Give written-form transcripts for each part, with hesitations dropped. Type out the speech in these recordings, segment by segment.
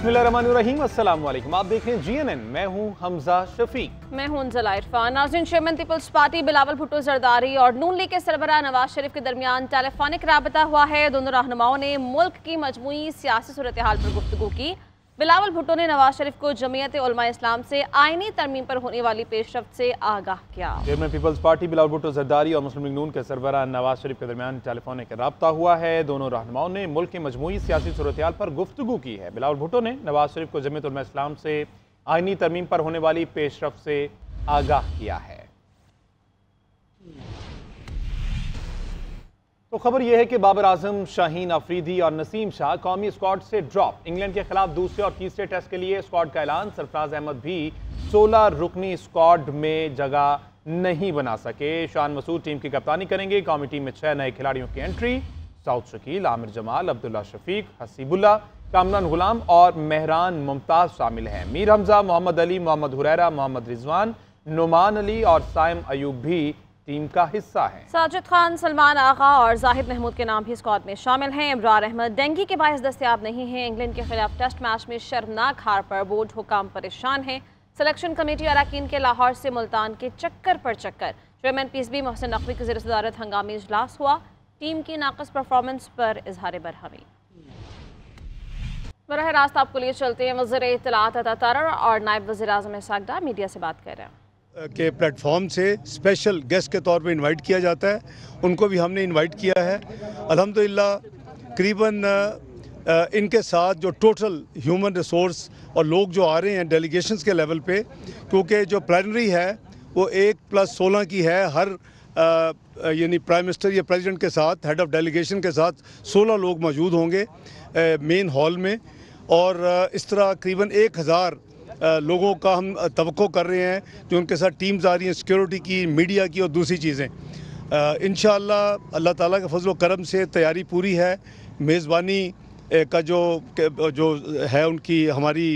बिस्मिल्लाहिर्रहमानिर्रहीम, अस्सलाम वालेकुम। आप देख रहे हैं GNN। मैं हूं हमजा शफीक। मैं हूं अंजला इरफान। नाज़रीन, chairman people's party Bilawal Bhutto Zardari और नून लीग के सरबराह नवाज शरीफ के दरमियान टेलीफोनिक राबता हुआ है। दोनों रहनुमाओं ने मुल्क की मजमूई सियासी सूरत हाल पर गुफ्तगू की। बिलावल भुट्टो ने नवाज शरीफ को जमीयत उलमा इस्लाम से आईनी तरमीम पर होने वाली पेशरफ्त से आगाह किया। Chairman people's party Bilawal Bhutto Zardari और मुस्लिम लीग नून के सरबराह नवाज शरीफ के दरमियान टेलीफोनिक राबता हुआ है। दोनों रहनुमाओं ने मुल्क की मजमूई सियासी सूरत हाल पर गुफ्तगू की है। बिलावल भुट्टो ने नवाज शरीफ को जमीयत उलमा इस्लाम से आईनी तरमीम पर होने वाली पेशरफ्त से आगाह किया है। तो खबर यह है कि बाबर आजम, शाहीन अफरीदी और नसीम शाह कौमी स्क्वाड से ड्रॉप। इंग्लैंड के खिलाफ दूसरे और तीसरे टेस्ट के लिए स्क्वाड का ऐलान। सरफराज अहमद भी 16 रुकनी स्क्वाड में जगह नहीं बना सके। शान मसूद टीम की कप्तानी करेंगे। कौमी टीम में 6 नए खिलाड़ियों की एंट्री। साउद शकील, आमिर जमाल, अब्दुल्ला शफीक, हसीबुल्ला, कामरान गुलाम और मेहरान मुमताज शामिल हैं। मीर हमजा, मोहम्मद अली, मोहम्मद हुरैरा, मोहम्मद रिजवान, नुमान अली और साइम अयूब भी टीम का हिस्सा है। साजिद खान, सलमान आगा और जाहिद महमूद के नाम भी स्क्वाड में शामिल हैं। इब्रार अहमद डेंगू के बायस दस्तयाब नहीं हैं। इंग्लैंड के खिलाफ टेस्ट मैच में शर्मनाक हार पर बोर्ड हुकाम परेशान हैं। सिलेक्शन कमेटी अरकान के लाहौर से मुल्तान के चक्कर पर चक्कर। चेयरमैन पीएसबी मोहसिन नकवी की ज़ेर-ए-सदारत हंगामी इजलास हुआ। टीम की नाक़िस परफॉर्मेंस पर इजहार बरहमी। बराह रास्त आपको लिए चलते हैं। वज़ीर इत्तलाआत अता तारर और नायब वज़ीर आज़म इसहाक़ डार मीडिया से बात कर रहे हैं के प्लेटफॉर्म से स्पेशल गेस्ट के तौर पे इनवाइट किया जाता है। उनको भी हमने इनवाइट किया है। अल्हम्दुलिल्लाह करीबन इनके साथ जो टोटल ह्यूमन रिसोर्स और लोग जो आ रहे हैं डेलीगेशंस के लेवल पे, क्योंकि जो प्लानरी है वो 1+16 की है। हर यानी प्राइम मिनिस्टर या प्रेसिडेंट के साथ हेड ऑफ डेलीगेशन के साथ 16 लोग मौजूद होंगे मेन हॉल में। और इस तरह करीबन 1000 लोगों का हम तवक्को कर रहे हैं जो उनके साथ टीम्स आ रही हैं, सिक्योरिटी की, मीडिया की और दूसरी चीज़ें। इंशाअल्लाह अल्लाह ताला के फजल व करम से तैयारी पूरी है। मेज़बानी का जो है उनकी हमारी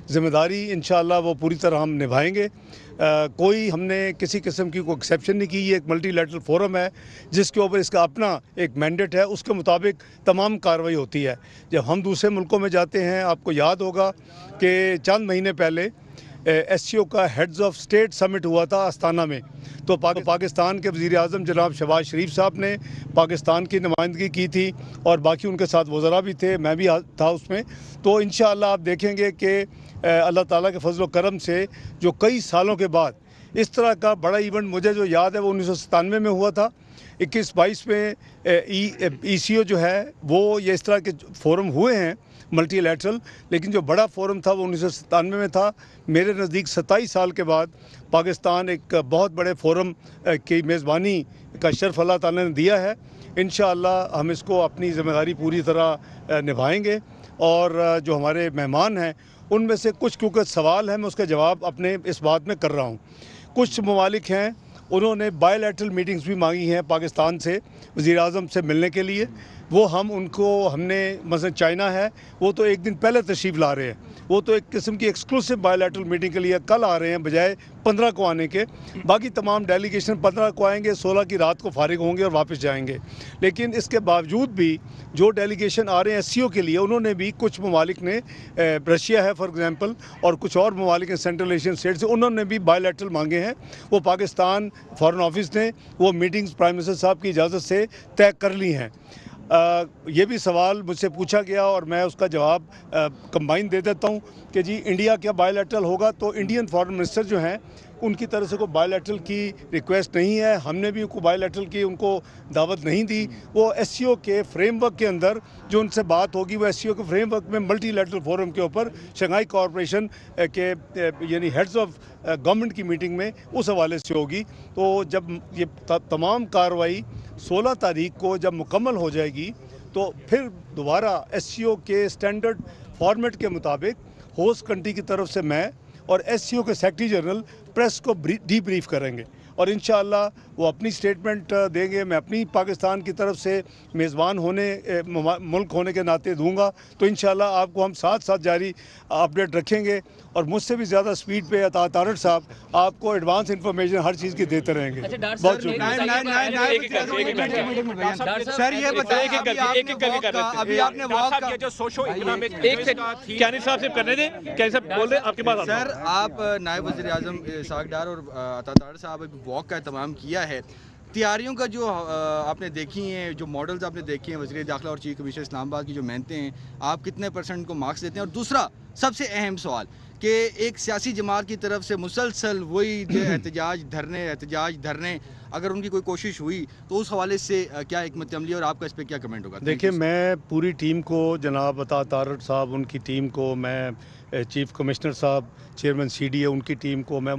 ज़िम्मेदारी इंशाअल्लाह वो पूरी तरह हम निभाएंगे। कोई हमने किसी किस्म की कोई एक्सेप्शन नहीं की। ये एक मल्टीलैटरल फोरम है जिसके ऊपर इसका अपना एक मैंडेट है, उसके मुताबिक तमाम कार्रवाई होती है। जब हम दूसरे मुल्कों में जाते हैं, आपको याद होगा कि चंद महीने पहले SCO का हेड्स ऑफ स्टेट समिट हुआ था आस्ताना में। तो पाकिस्तान के वज़ीर आज़म जनाब शहबाज शरीफ साहब ने पाकिस्तान की नुमाइंदगी की थी और बाकी उनके साथ वज़रा भी थे, मैं भी था उसमें। तो इंशाअल्लाह आप देखेंगे कि अल्लाह ताला के फजल व करम से जो कई सालों के बाद इस तरह का बड़ा इवेंट, मुझे जो याद है वो 1997 में हुआ था। 21-22 में ECO जो है वो ये इस तरह के फोरम हुए हैं मल्टीलैटरल, लेकिन जो बड़ा फोरम था वो 1997 में था। मेरे नज़दीक 27 साल के बाद पाकिस्तान एक बहुत बड़े फोरम की मेज़बानी का शर्फ अल्लाह ताला ने दिया है। इंशाअल्लाह हम इसको अपनी ज़िम्मेदारी पूरी तरह निभाएंगे। और जो हमारे मेहमान हैं उनमें से कुछ क्योंकि सवाल है मैं उसका जवाब अपने इस बात में कर रहा हूँ। कुछ ममालिक हैं उन्होंने बायलैटरल मीटिंग्स भी मांगी हैं पाकिस्तान से वज़ीर आज़म से मिलने के लिए। वो हमने मसलन चाइना है वो तो एक दिन पहले तशरीफ़ ला रहे हैं। वो तो एक किस्म की एक्सक्लूसिव बायलैटरल मीटिंग के लिए कल आ रहे हैं बजाय 15 को आने के। बाकी तमाम डेलीगेशन 15 को आएंगे, 16 की रात को फारिग होंगे और वापस जाएंगे। लेकिन इसके बावजूद भी जो डेलीगेशन आ रहे हैं SCO के लिए, उन्होंने भी कुछ ममालिक ने, रशिया है फॉर एग्ज़ाम्पल और कुछ और ममालिक हैं सेंट्रल एशियन स्टेट से, उन्होंने भी बायलैटरल मांगे हैं। वो पाकिस्तान फ़ॉरेन ऑफिस ने वो मीटिंग्स प्राइम मिनिस्टर साहब की इजाज़त से तय कर ली हैं। ये भी सवाल मुझसे पूछा गया और मैं उसका जवाब कंबाइन दे देता हूँ कि जी इंडिया क्या बायलैटरल होगा। तो इंडियन फॉरेन मिनिस्टर जो हैं उनकी तरफ से कोई बायलैटरल की रिक्वेस्ट नहीं है। हमने भी कोई बायलैटरल की उनको दावत नहीं दी। वो SCO के फ्रेमवर्क के अंदर जो उनसे बात होगी वो SCO के फ्रेमवर्क में मल्टीलैटरल फोरम के ऊपर शंघाई कॉरपोरेशन के यानी हेड्स ऑफ गवर्नमेंट की मीटिंग में उस हवाले से होगी। तो जब ये तमाम कार्रवाई 16 तारीख को जब मुकम्मल हो जाएगी तो फिर दोबारा SCO के स्टैंडर्ड फॉर्मेट के मुताबिक होस्ट कंट्री की तरफ से मैं और SCO के सेक्रेटरी जनरल प्रेस को डीब्रीफ करेंगे और इंशाअल्लाह वो अपनी स्टेटमेंट देंगे, मैं अपनी पाकिस्तान की तरफ से मेज़बान मुल्क होने के नाते दूंगा। तो इंशाल्लाह आपको हम साथ साथ जारी अपडेट रखेंगे और मुझसे भी ज़्यादा स्पीड पे तारड़ साहब आपको एडवांस इंफॉर्मेशन हर चीज़ की देते रहेंगे। बहुत शुक्रिया। सर ये बताइए अभी आपने जो सोशो इकोनॉमिक कैनी साहब से करने दें, कैनी साहब बोल रहे हैं आपके पास। सर आप नायब वज़ीर आज़म इसहाक़ डार और तारड़ साहब अभी वॉक का एहतमाम किया है, तैयारियों का जो आपने देखी हैं, जो मॉडल्स आपने देखे हैं वज़ीर दाखिला और चीफ कमिश्नर इस्लामाबाद की जो मेहनतें हैं, आप कितने % को मार्क्स देते हैं? और दूसरा सबसे अहम सवाल कि एक सियासी जमात की तरफ से मुसलसल वही जो एहतजाज धरने अगर उनकी कोई कोशिश हुई तो उस हवाले से क्या हिकमत अमली और आपका इस पर क्या कमेंट होगा? देखिए, मैं पूरी टीम को, जनाब तारड़ साहब उनकी टीम को, मैं चीफ कमिश्नर साहब चेयरमैन CDA उनकी टीम को, मैं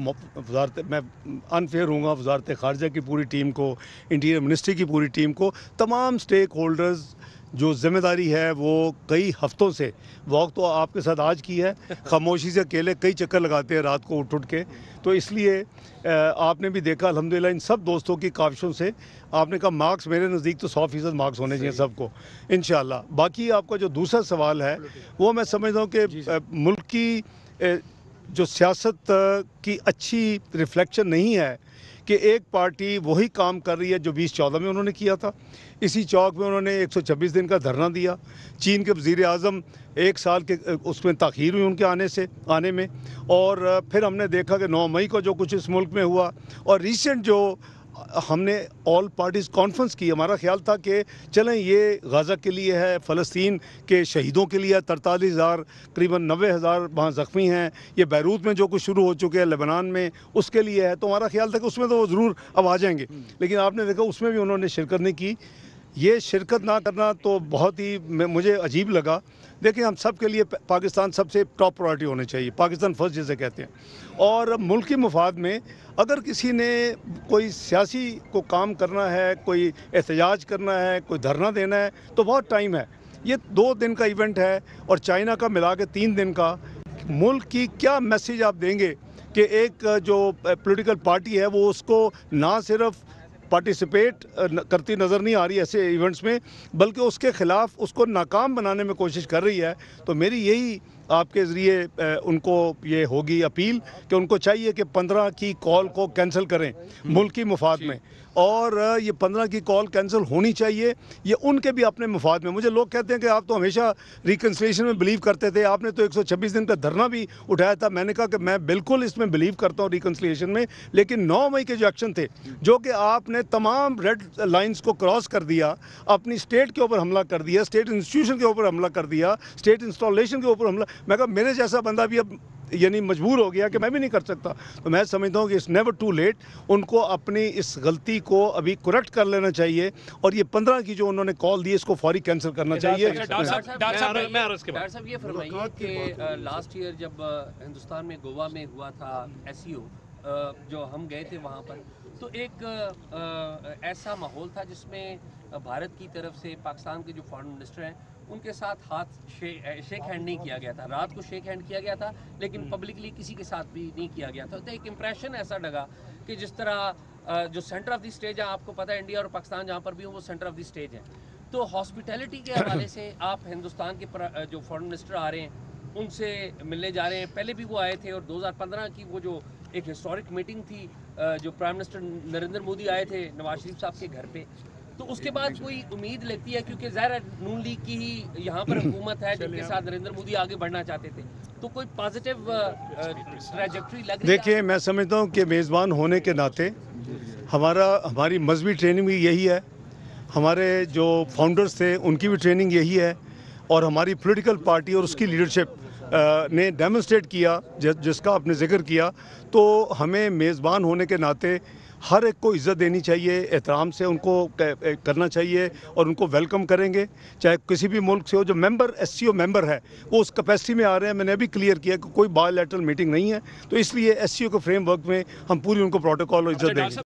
अनफेयर हूँगा वज़ारत ख़ारजा की पूरी टीम को, इंटीरियर मिनिस्ट्री की पूरी टीम को, तमाम स्टेक होल्डर्स जो ज़िम्मेदारी है वो कई हफ्तों से, वॉक तो आपके साथ आज की है, खामोशी से अकेले कई चक्कर लगाते हैं रात को उठ के। तो इसलिए आपने भी देखा अल्हम्दुलिल्लाह इन सब दोस्तों की काविशों से, आपने कहा मार्क्स मेरे नज़दीक तो 100% मार्क्स होने चाहिए सबको इंशाल्लाह। बाकी आपका जो दूसरा सवाल है वो मैं समझता हूँ कि मुल्क की जो सियासत की अच्छी रिफ्लेक्शन नहीं है कि एक पार्टी वही काम कर रही है जो 2014 में उन्होंने किया था। इसी चौक में उन्होंने 126 दिन का धरना दिया। चीन के वज़ीर आज़म 1 साल के उसमें ताख़ीर हुई उनके आने में, और फिर हमने देखा कि 9 मई को जो कुछ इस मुल्क में हुआ, और रिसेंट जो हमने ऑल पार्टीज़ कॉन्फ्रेंस की, हमारा ख्याल था कि चलें ये गाज़ा के लिए है, फ़लस्तीन के शहीदों के लिए 43,000 करीबन 90,000 वहाँ ज़ख्मी हैं, ये बैरूत में जो कुछ शुरू हो चुके हैं लेबनान में उसके लिए है। तो हमारा ख्याल था कि उसमें तो वो ज़रूर अब आ जाएंगे, लेकिन आपने देखा उसमें भी उन्होंने शिरकत नहीं की। ये शिरकत ना करना तो बहुत ही मुझे अजीब लगा। देखिए, हम सब के लिए पाकिस्तान सबसे टॉप प्रायोरिटी होनी चाहिए, पाकिस्तान फर्स्ट जिसे कहते हैं, और मुल्की मुफाद में अगर किसी ने कोई सियासी को काम करना है, कोई एहतजाज करना है, कोई धरना देना है, तो बहुत टाइम है। ये 2 दिन का इवेंट है और चाइना का मिला के 3 दिन का। मुल्क की क्या मैसेज आप देंगे कि एक जो पॉलिटिकल पार्टी है वो उसको ना सिर्फ पार्टिसिपेट करती नज़र नहीं आ रही ऐसे इवेंट्स में, बल्कि उसके ख़िलाफ़ उसको नाकाम बनाने में कोशिश कर रही है। तो मेरी यही आपके ज़रिए उनको ये होगी अपील कि उनको चाहिए कि 15 की कॉल को कैंसिल करें मुल्क की मुफाद में, और ये 15 की कॉल कैंसिल होनी चाहिए, ये उनके भी अपने मुफाद में। मुझे लोग कहते हैं कि आप तो हमेशा रिकन्सिलिएशन में बिलीव करते थे, आपने तो 126 दिन का धरना भी उठाया था। मैंने कहा कि मैं बिल्कुल इसमें बिलीव करता हूँ रिकन्सिलिएशन में, लेकिन 9 मई के जो एक्शन थे, जो कि आपने तमाम रेड लाइन्स को क्रॉस कर दिया, अपनी स्टेट के ऊपर हमला कर दिया, स्टेट इंस्टीट्यूशन के ऊपर हमला कर दिया, स्टेट इंस्टॉलेशन के ऊपर हमला, मैं कहा मेरे जैसा बंदा भी अब यानी मजबूर हो गया कि मैं भी नहीं कर सकता। तो मैं समझता हूँ कि इट्स नेवर टू लेट, उनको अपनी इस गलती को अभी करेक्ट कर लेना चाहिए, और ये 15 की जो उन्होंने कॉल दी इसको फौरी कैंसिल करना चाहिए। डॉक्टर साहब ये फरमाइए कि लास्ट ईयर जब हिंदुस्तान में गोवा में हुआ था SCO, जो हम गए थे वहाँ पर, तो एक ऐसा माहौल था जिसमें भारत की तरफ से पाकिस्तान के जो फॉरेन मिनिस्टर हैं उनके साथ शेक हैंड नहीं किया गया था। रात को शेक हैंड किया गया था, लेकिन पब्लिकली किसी के साथ भी नहीं किया गया था। तो एक इम्प्रेशन ऐसा लगा कि जिस तरह जो सेंटर ऑफ द स्टेज है, आपको पता है इंडिया और पाकिस्तान जहाँ पर भी हो वो सेंटर ऑफ द स्टेज है। तो हॉस्पिटैलिटी के हवाले से आप हिंदुस्तान के जो फॉरेन मिनिस्टर आ रहे हैं उनसे मिलने जा रहे हैं, पहले भी वो आए थे, और 2015 की वो जो एक हिस्टोरिक मीटिंग थी, जो प्राइम मिनिस्टर नरेंद्र मोदी आए थे नवाज शरीफ साहब के घर पे, तो उसके बाद कोई उम्मीद लगती है, क्योंकि ज़ाहिर नून लीग की ही यहाँ पर हुकूमत है जिनके साथ नरेंद्र मोदी आगे बढ़ना चाहते थे, तो कोई पॉजिटिव ट्रैजेक्टरी लग रही है? देखिए, मैं समझता हूँ कि मेज़बान होने के नाते हमारी मजहबी ट्रेनिंग भी यही है, हमारे जो फाउंडर्स थे उनकी भी ट्रेनिंग यही है, और हमारी पॉलिटिकल पार्टी और उसकी लीडरशिप ने डेमोन्स्ट्रेट किया जिसका आपने जिक्र किया। तो हमें मेज़बान होने के नाते हर एक को इज़्ज़त देनी चाहिए, एहतराम से उनको करना चाहिए, और उनको वेलकम करेंगे, चाहे किसी भी मुल्क से हो। जो मेंबर SCO मेंबर है वो उस कैपेसिटी में आ रहे हैं। मैंने अभी क्लियर किया कि कोई बायलैटरल मीटिंग नहीं है, तो इसलिए SCO के फ्रेमवर्क में हम पूरी उनको प्रोटोकॉल और इज़्ज़त देंगे।